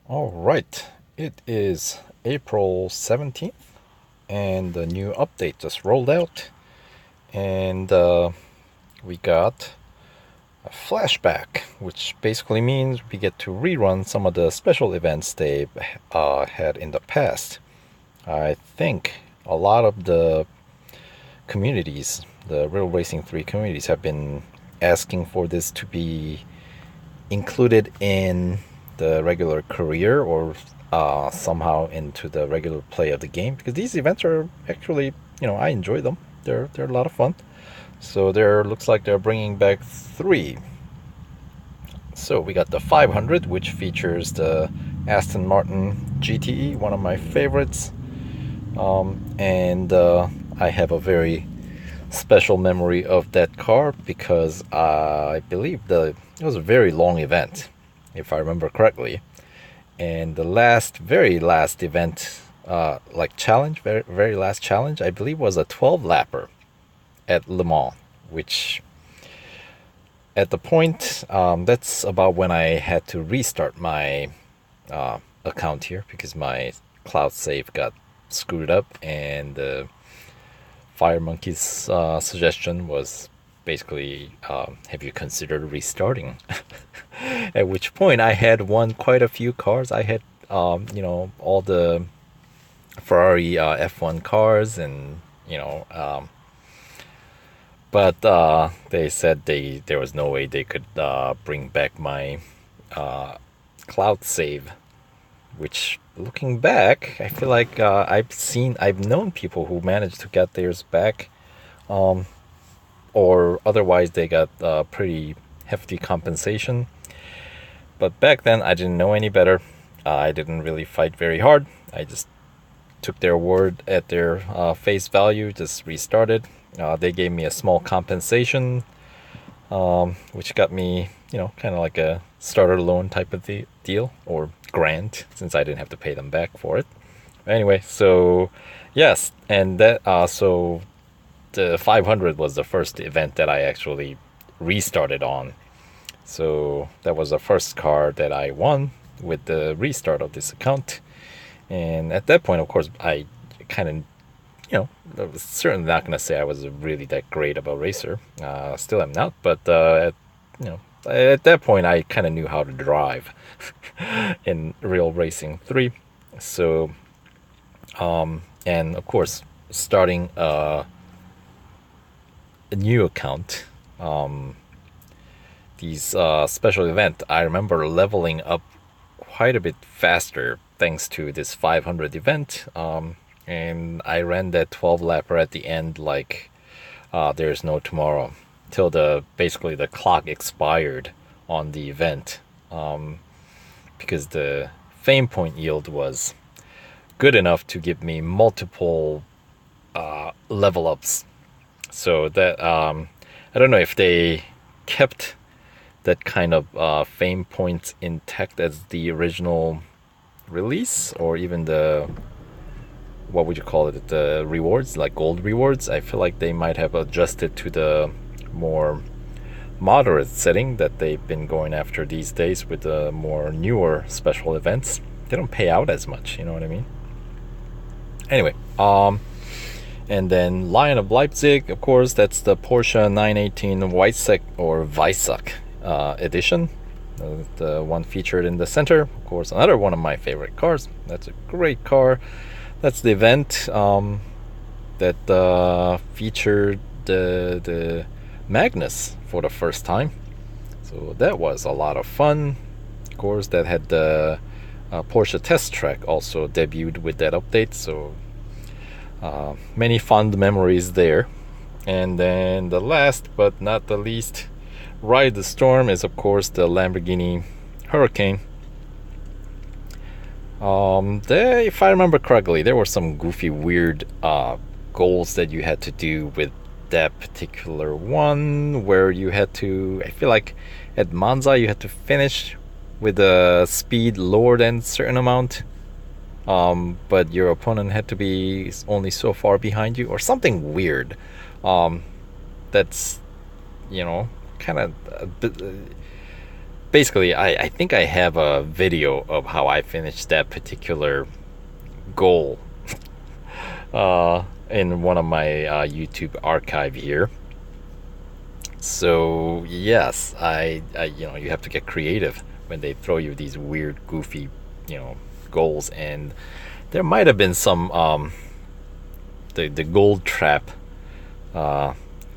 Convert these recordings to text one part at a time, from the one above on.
All right, it is April 17th, and the new update just rolled out, and we got a flashback, which basically means we get to rerun some of the special events they've had in the past. I think a lot of the communities, the Real Racing 3 communities, have been asking for this to be included in the regular career or somehow into the regular play of the game, because these events are actually, I enjoy them. They're a lot of fun. So there looks like they're bringing back three. So we got the 500, which features the Aston Martin GTE, one of my favorites, and I have a very special memory of that car because I believe it was a very long event, if I remember correctly. And the very last event, challenge, very last challenge, I believe was a 12 lapper at Le Mans, which at the point, that's about when I had to restart my account here because my cloud save got screwed up, and the Fire Monkey's suggestion was basically, have you considered restarting? At which point I had won quite a few cars. I had, all the Ferrari F1 cars, and but they said there was no way they could bring back my cloud save. Which, looking back, I feel like I've known people who managed to get theirs back, or otherwise they got pretty hefty compensation. But back then, I didn't know any better. I didn't really fight very hard. I just took their word at their face value, just restarted. They gave me a small compensation, which got me, kind of like a starter loan type of deal, or grant, since I didn't have to pay them back for it. Anyway, so yes, and so the 500 was the first event that I actually restarted on. So that was the first car that I won with the restart of this account. And at that point, of course, I kind of, I was certainly not going to say I was really that great of a racer. Still am not, but at that point, I kind of knew how to drive in Real Racing 3. So, and of course, starting a new account, these special event, I remember leveling up quite a bit faster thanks to this 500 event. And I ran that 12 lapper at the end like there's no tomorrow, till basically the clock expired on the event, because the fame point yield was good enough to give me multiple level ups. So that I don't know if they kept that kind of fame points intact as the original release, or even the, what would you call it, the rewards, like gold rewards. I feel like they might have adjusted to the more moderate setting that they've been going after these days with the more newer special events. They don't pay out as much, you know what I mean? Anyway, and then Lion of Leipzig, of course, that's the Porsche 918 Weissach or Weissach edition, the one featured in the center. Of course, another one of my favorite cars. That's a great car. That's the event that featured the Magnus for the first time. So that was a lot of fun. Of course, that had the Porsche Test Track also debuted with that update. So many fond memories there. And then the last but not the least, Ride the Storm, is of course the Lamborghini Hurricane. If I remember correctly, there were some goofy, weird goals that you had to do with that particular one, where you had to, I feel like at Monza you had to finish with a speed lower than a certain amount, but your opponent had to be only so far behind you, or something weird. That's, kind of basically, I think I have a video of how I finished that particular goal in one of my YouTube archive here. So yes, I you have to get creative when they throw you these weird, goofy, goals, and there might have been some the gold trap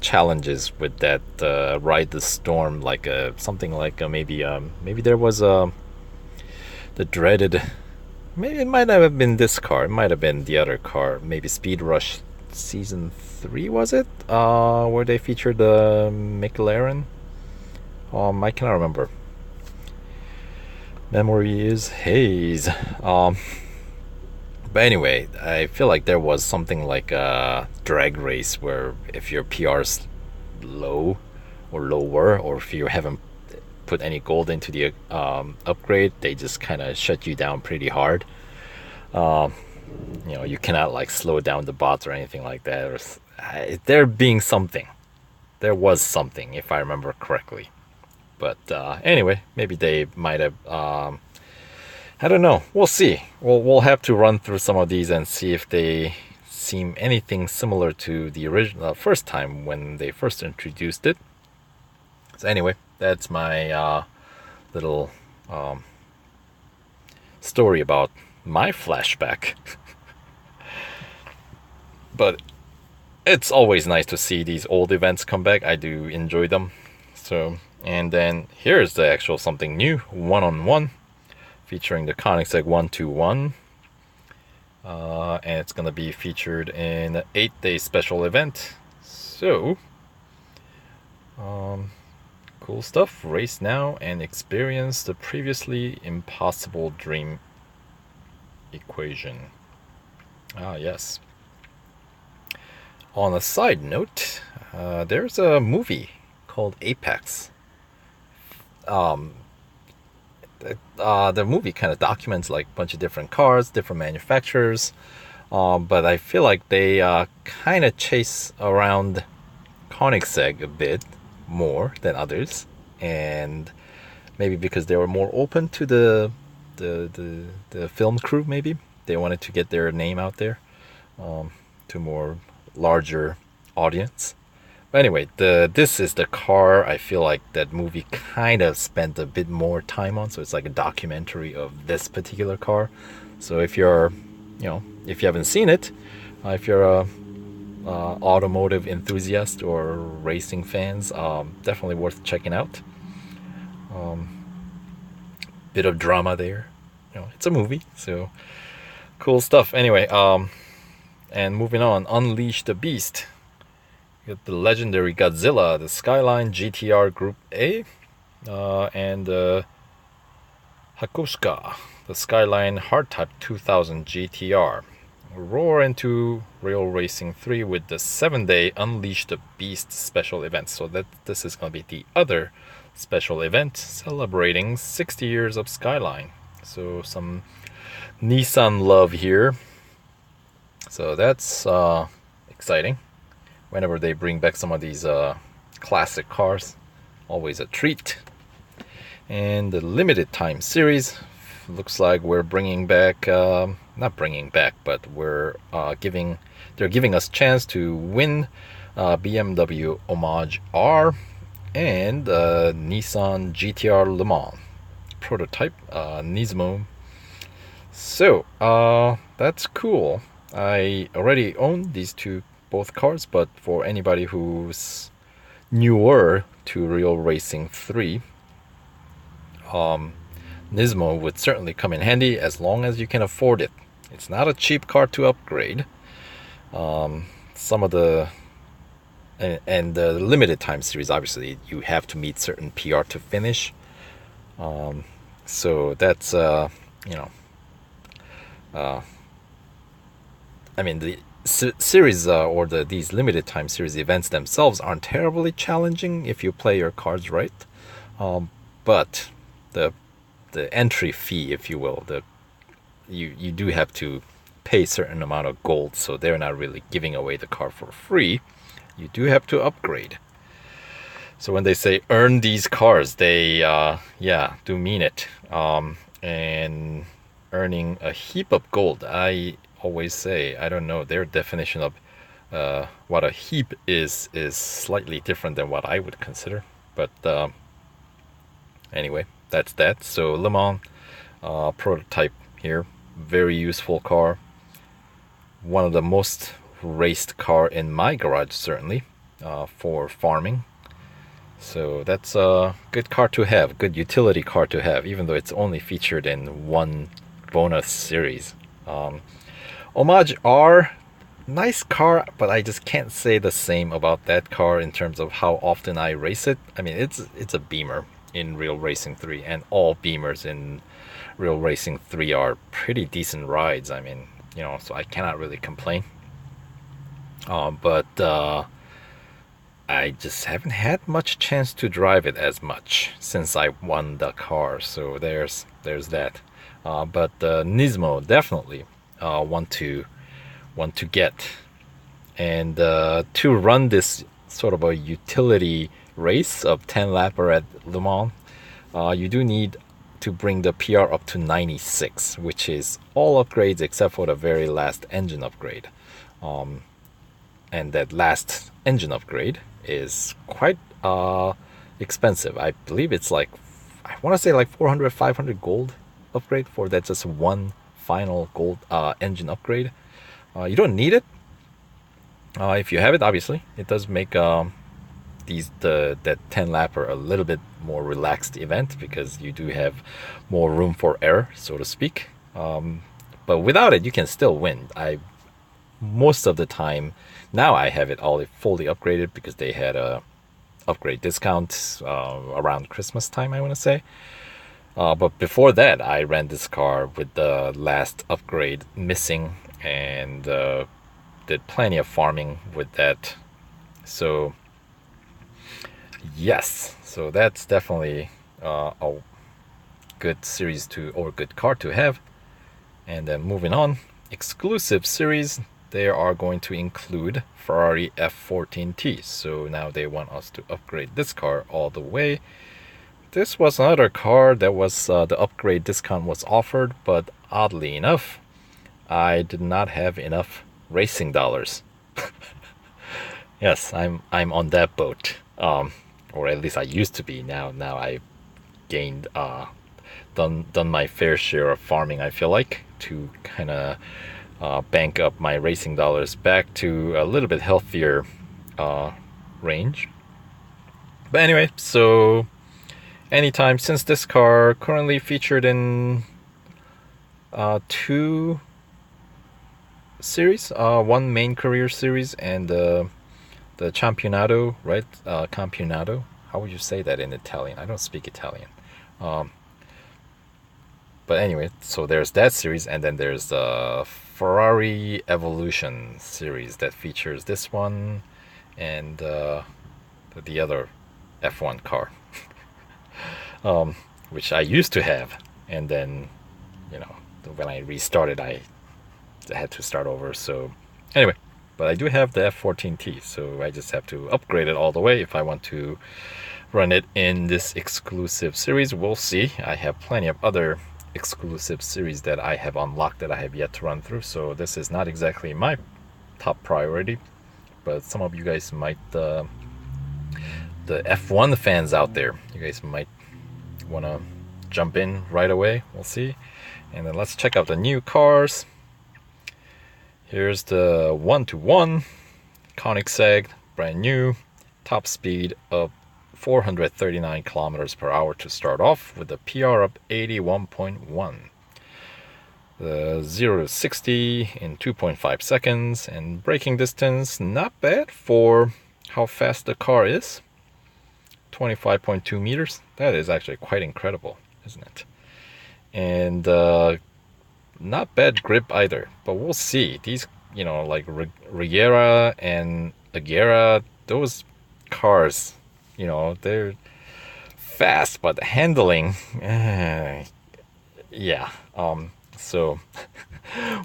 challenges with that ride the storm, like something like maybe there was the dreaded. Maybe it might not have been this car. It might have been the other car. Maybe Speed Rush Season 3, was it? Where they featured the McLaren? I cannot remember. Memory is haze. But anyway, I feel like there was something like a drag race where if your PR's low or lower, or if you haven't put any gold into the upgrade, they just kind of shut you down pretty hard. You cannot like slow down the bots or anything like that. Or there being something, there was something, if I remember correctly. But anyway, maybe they might have. I don't know. We'll see. We'll have to run through some of these and see if they seem anything similar to the original first time when they first introduced it. So anyway, that's my little story about my flashback. But it's always nice to see these old events come back. I do enjoy them. So, and then here's the actual something new, one-on-one, featuring the Koenigsegg 121. And it's gonna be featured in an 8-day special event. So cool stuff. Race now and experience the previously impossible dream equation. Yes. On a side note, there's a movie called Apex. The movie kind of documents like a bunch of different cars, different manufacturers, but I feel like they kind of chase around Koenigsegg a bit more than others, and maybe because they were more open to the film crew, maybe they wanted to get their name out there to more larger audience. But anyway, this is the car I feel like that movie kind of spent a bit more time on. So it's like a documentary of this particular car. So if you're, if you haven't seen it, if you're a automotive enthusiast or racing fans, definitely worth checking out. Bit of drama there. It's a movie, so cool stuff. Anyway, and moving on, Unleash the Beast. You got the legendary Godzilla, the Skyline GTR Group A, and Hakushka, the Skyline Hardtype 2000 GTR. Roar into Real Racing 3 with the 7-day Unleash the Beast special event. So this is going to be the other special event celebrating 60 years of Skyline. So some Nissan love here. So that's exciting. Whenever they bring back some of these classic cars, always a treat. And the limited time series, looks like we're bringing back, not bringing back, but they're giving us chance to win BMW Homage R and Nissan GTR Le Mans prototype Nismo. So that's cool. I already own these both cars, but for anybody who's newer to Real Racing 3, Nismo would certainly come in handy as long as you can afford it. It's not a cheap car to upgrade. Some of the and the limited time series, obviously you have to meet certain PR to finish. So that's I mean, the series or these limited time series events themselves aren't terribly challenging if you play your cards right, but the entry fee, if you will, you do have to pay a certain amount of gold, so they're not really giving away the car for free. You do have to upgrade. So when they say earn these cars, they yeah, do mean it. And earning a heap of gold, I always say, I don't know, their definition of what a heap is slightly different than what I would consider. But anyway, that's that. So Le Mans prototype here, very useful car. One of the most raced car in my garage, certainly, for farming. So that's a good car to have, good utility car to have, even though it's only featured in one bonus series. Homage R, nice car, but I just can't say the same about that car in terms of how often I race it. I mean, it's a Beamer in Real Racing 3, and all Beamers in Real Racing 3 are pretty decent rides. I mean, you know, so I cannot really complain. But I just haven't had much chance to drive it as much since I won the car. So there's that. But Nismo definitely want to get, and to run this sort of a utility race of 10 lapper at Le Mans, you do need to bring the PR up to 96, which is all upgrades except for the very last engine upgrade. And that last engine upgrade is quite expensive. I believe it's like, I want to say like 400, 500 gold upgrade for that just one final gold engine upgrade. You don't need it. If you have it, obviously, it does make that 10 lapper a little bit more relaxed event because you do have more room for error, so to speak. But without it, you can still win. Most of the time now I have it all fully upgraded because they had a upgrade discount around Christmas time, I want to say. But before that, I ran this car with the last upgrade missing and did plenty of farming with that. So yes, so that's definitely a good series or good car to have. And then moving on, exclusive series, they are going to include Ferrari F14T. So now they want us to upgrade this car all the way. This was another car that was the upgrade discount was offered, but oddly enough, I did not have enough racing dollars. Yes, I'm on that boat, or at least I used to be. Now I gained done my fair share of farming, I feel like, to kind of bank up my racing dollars back to a little bit healthier range. But anyway, so anytime, since this car currently featured in 2 series, one main career series and the Campionato, right? Campionato. How would you say that in Italian? I don't speak Italian. But anyway, so there's that series, and then there's the Ferrari Evolution series that features this one and the other F1 car, which I used to have, and then, you know, when I restarted, I had to start over. So anyway, but I do have the F14T, so I just have to upgrade it all the way if I want to run it in this exclusive series. We'll see. I have plenty of other exclusive series that I have unlocked that I have yet to run through, so this is not exactly my top priority, but some of you guys might, the F1 fans out there, you guys might want to jump in right away. We'll see. And then let's check out the new cars. Here's the 1-to-1 Koenigsegg, brand new, top speed of 439 kilometers per hour to start off with a PR of 81.1. The 0 to 60 in 2.5 seconds, and braking distance not bad for how fast the car is. 25.2 meters. That is actually quite incredible, isn't it? And not bad grip either, but we'll see. These, you know, like Riera and Agera, those cars, you know, they're fast, but handling, yeah. So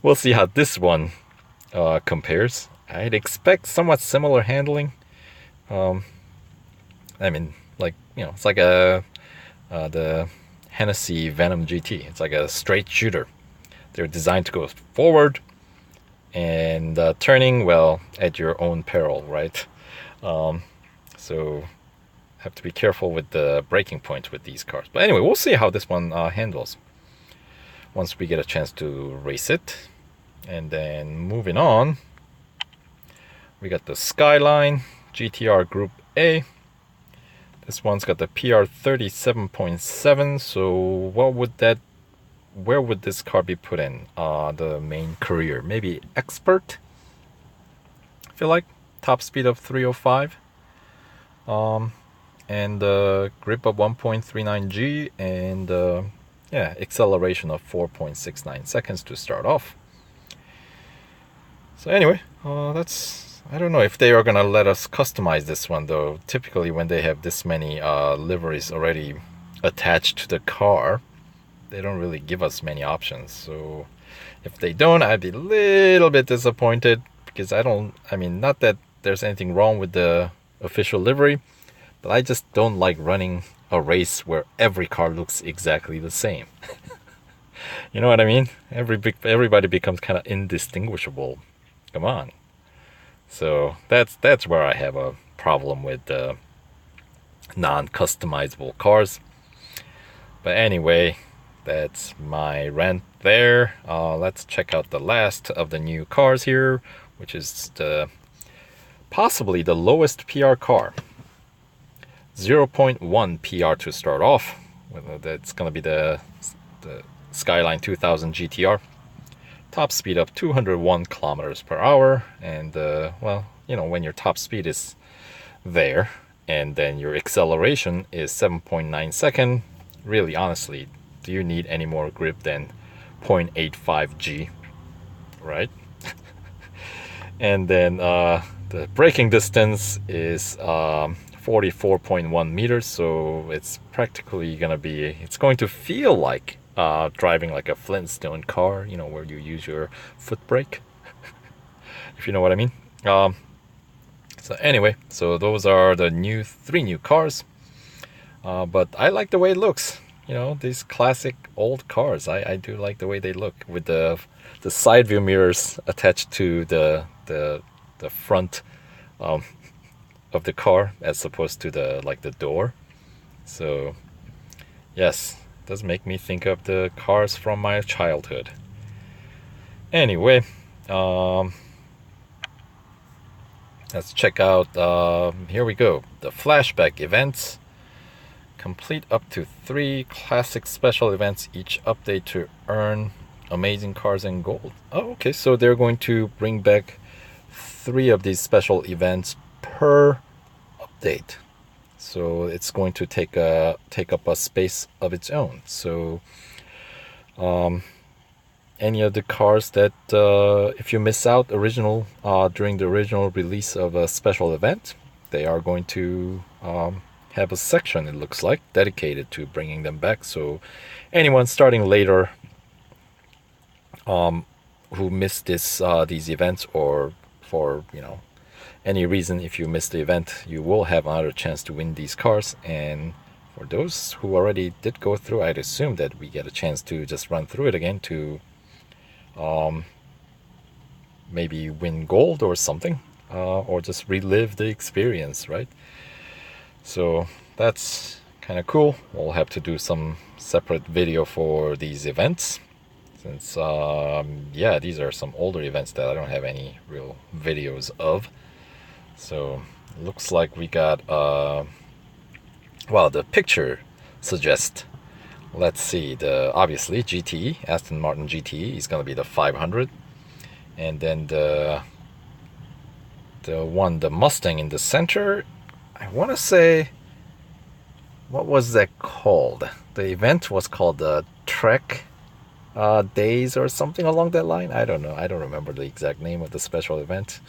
we'll see how this one compares. I'd expect somewhat similar handling. I mean, like, it's like the Hennessy Venom GT. It's like a straight shooter. They're designed to go forward, and turning, well, at your own peril, right? So have to be careful with the braking point with these cars. But anyway, we'll see how this one handles once we get a chance to race it. And then moving on, we got the Skyline GTR Group A. This one's got the PR 37.7. So where would this car be put in? The main career, maybe expert. I feel like top speed of 305. And grip of 1.39 G, and acceleration of 4.69 seconds to start off. So anyway, I don't know if they are gonna let us customize this one though. Typically when they have this many liveries already attached to the car, they don't really give us many options. So if they don't, I'd be a little bit disappointed, because not that there's anything wrong with the official livery, but I just don't like running a race where every car looks exactly the same. You know what I mean? Everybody becomes kind of indistinguishable. Come on. So that's where I have a problem with non-customizable cars. But anyway, that's my rant there. Let's check out the last of the new cars here, which is possibly the lowest PR car. 0.1 PR to start off. That's going to be the Skyline 2000 GTR. Top speed of 201 kilometers per hour. And, when your top speed is there, and then your acceleration is 7.9 seconds, really, honestly, do you need any more grip than 0.85 G, right? And then the braking distance is 44.1 meters, so it's practically it's going to feel like driving like a Flintstone car, where you use your foot brake, if you know what I mean. So anyway, so those are the three new cars, but I like the way it looks. These classic old cars, I do like the way they look, with the side view mirrors attached to the front of the car, as opposed to the door. So yes, it does make me think of the cars from my childhood. Anyway, let's check out, here we go, the Flashback events. Complete up to 3 classic special events each update to earn amazing cars and gold. Oh, okay, so they're going to bring back 3 of these special events per update. So it's going to take up a space of its own. So any of the cars that if you miss out during the original release of a special event, they are going to have a section, it looks like, dedicated to bringing them back. So anyone starting later who missed these events, or for any reason, if you missed the event, you will have another chance to win these cars. And for those who already did go through, I'd assume that we get a chance to just run through it again to maybe win gold or something, or just relive the experience, right? So that's kind of cool. We'll have to do some separate video for these events, since these are some older events that I don't have any real videos of. So looks like we got the picture suggests, let's see, obviously GTE, Aston Martin GTE is going to be the 500, and then the Mustang in the center, I want to say, what was that called? The event was called the Trek Days or something along that line. I don't know. I don't remember the exact name of the special event.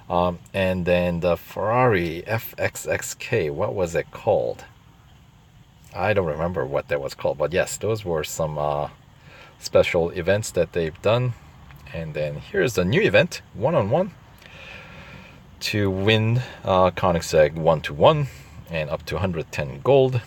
And then the Ferrari FXXK, what was it called? I don't remember what that was called. But yes, those were some special events that they've done. And then here's the new event, 1-on-1. To win Koenigsegg 1-to-1, and up to 110 gold.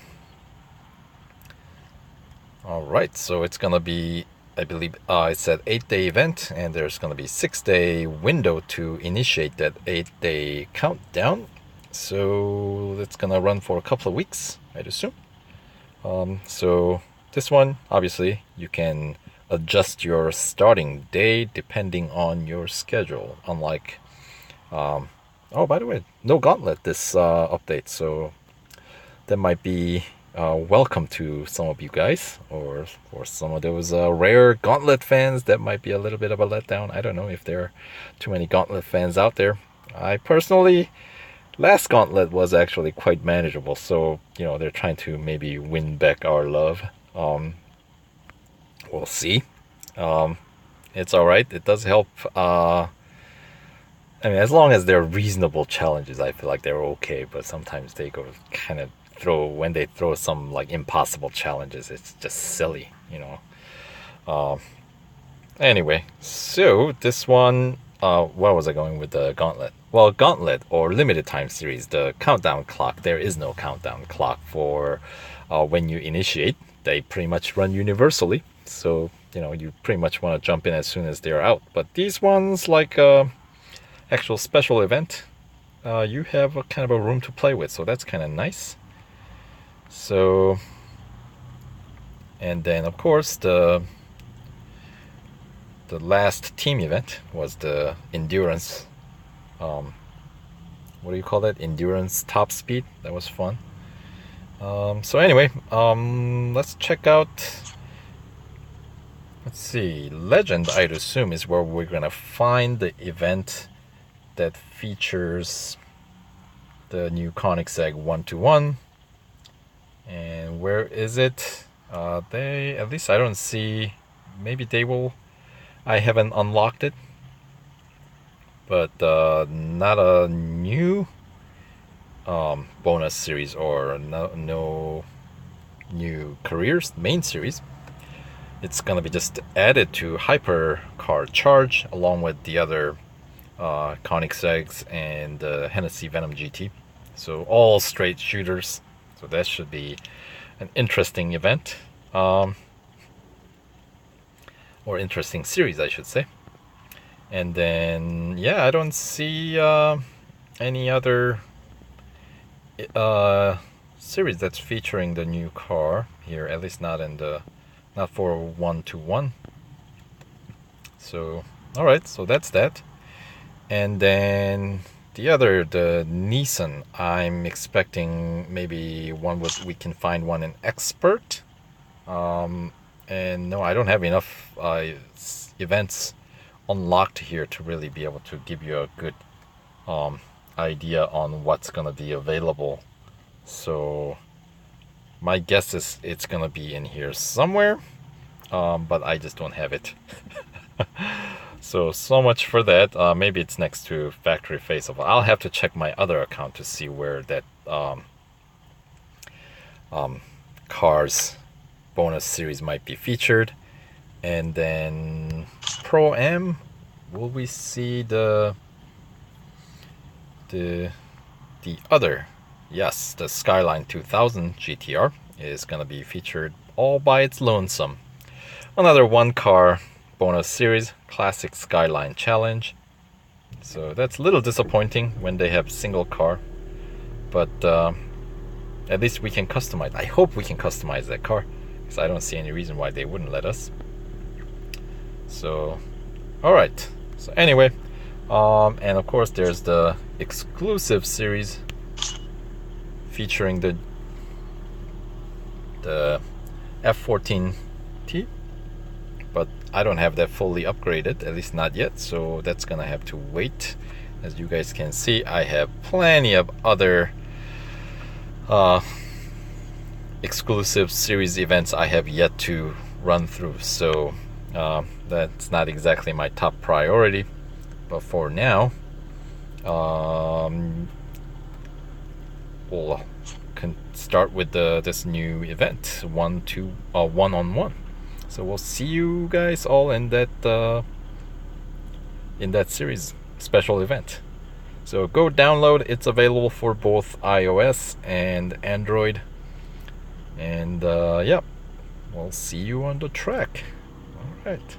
Alright, so it's gonna be, I believe it said 8-day event, and there's gonna be 6-day window to initiate that 8-day countdown. So it's gonna run for a couple of weeks, I'd assume. So this one, obviously, you can adjust your starting day depending on your schedule. Unlike, oh, by the way, no gauntlet this update, so that might be welcome to some of you guys, or for some of those rare gauntlet fans, that might be a little bit of a letdown. I don't know if there are too many gauntlet fans out there. I personally, last gauntlet was actually quite manageable, so you know, they're trying to maybe win back our love. We'll see. It's alright. It does help. I mean, as long as they're reasonable challenges, I feel like they're okay. But sometimes they go kind of when they throw some like impossible challenges, it's just silly, you know. Anyway, so this one, where was I going with the gauntlet? Well, gauntlet or limited time series, the countdown clock, there is no countdown clock for when you initiate. They pretty much run universally, so you know, you pretty much want to jump in as soon as they're out. But these ones, like actual special event, you have a kind of a room to play with, so that's kind of nice. So, and then of course the last team event was the endurance, what do you call that, endurance top speed. That was fun. So anyway, let's check out, let's see, Legend, I'd assume, is where we're gonna find the event that features the new Koenigsegg 1-to-1. And where is it? They, at least I don't see, maybe they will, I haven't unlocked it, but not a new bonus series, or no new careers main series. It's gonna be just added to Hypercar Charge along with the other Koenigsegg's and Hennessy Venom GT. So all straight shooters. So that should be an interesting event, or interesting series, I should say. And then, yeah, I don't see any other series that's featuring the new car here, at least not for 1-to-1. So, all right, so that's that. And then the Nissan, I'm expecting maybe we can find one in Expert. And no, I don't have enough events unlocked here to really be able to give you a good idea on what's gonna be available. So my guess is it's gonna be in here somewhere, but I just don't have it. So much for that. Maybe it's next to Factory Face-Off. I'll have to check my other account to see where that Cars bonus series might be featured. And then Pro-Am, will we see the other? Yes, the Skyline 2000 GTR is gonna be featured all by its lonesome. Another one car bonus series, Classic Skyline Challenge. So that's a little disappointing when they have single car, but at least we can customize. I hope we can customize that car, because I don't see any reason why they wouldn't let us. So, all right. So anyway, and of course there's the exclusive series featuring the F14T, but I don't have that fully upgraded, at least not yet, so that's gonna have to wait. As you guys can see, I have plenty of other exclusive series events I have yet to run through, so that's not exactly my top priority. But for now, we'll start with this new event, one-on-one. So we'll see you guys all in that series special event. So go download. It's available for both iOS and Android. And yeah, we'll see you on the track. All right.